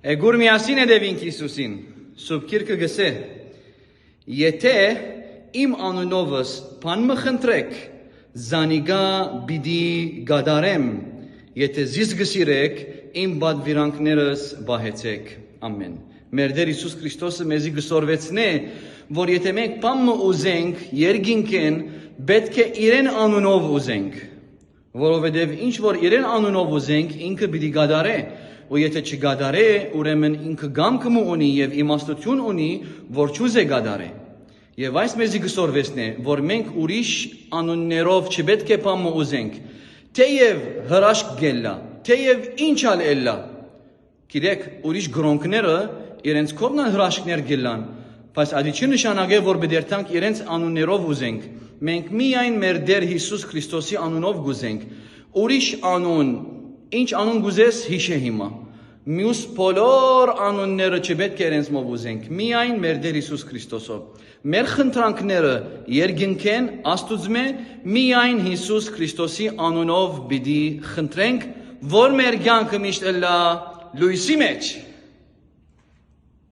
Egor miasin edevink Iisusin, sub kirkë gëse, եթե իմ անունովս բան մխնդրեք, զանիգա բիդի գադարեմ, եթե զիս գսիրեք, իմ բադվիրանքներս բահեցեք, ամեն։ Մեր Տեր Հիսուս Քրիստոսը մեզի գսորվեցնե, որ եթե մենք բան ուզենք, երկինքեն, պետք է իրեն անունով ուզենք, որովհետև ինչ որ իրեն անունով ուզենք, ինքը պիտի գադարե, ու եթե չգադարե, ուրեմն ինքը գամքը ունի եւ իմաստություն ունի, որ չուզե գադարե։ Եվ այս մեզի գսորվեցնե, որ մենք ուրիշ անուններով չպետք է բան ուզենք, թեև հրաշք գելլա, թեև ինչ ալ էլլա։ Գիտեք, ուրիշ գրոնքները իրենց կողմն հրաշքներ գելլան, բայց ադի չի նշանակե, որ բդերտանք իրենց անուններով ուզենք։ Մենք միայն մեր Տեր Հիսուս Քրիստոսի անունով գուզենք։ Ուրիշ անուն, ինչ անուն գուզես հիշե հիմա։ Մյուս բոլոր անունները չպետք է իրենց մով ուզենք, միայն մեր Տեր Հիսուս Քրիստոսով։ Մեր խնդրանքները երկնքեն Աստուծմե միայն Հիսուս Քրիստոսի անունով պիտի խնդրենք, որ մեր կյանքը միշտ լույսի մեջ